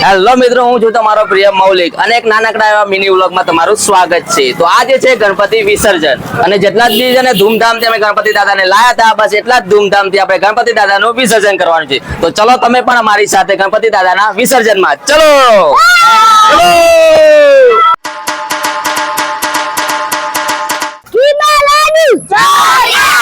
Hello મિત્રો, હું છું તમારો પ્રિય મૌલિક અને એક નાનકડા એવા મિની વ્લોગમાં તમારું સ્વાગત છે. તો આજે છે ગણપતિ વિસર્જન અને જેટલા જ દિવસ અને ધૂમધામથી અમે ગણપતિ દાદાને લાયા હતા, બસ એટલા જ ધૂમધામથી આપણે ગણપતિ દાદાનું વિસર્જન કરવાનું છે. તો ચલો તમે પણ અમારી સાથે ગણપતિ દાદાના વિસર્જનમાં ચલો. Gimana nih? Saya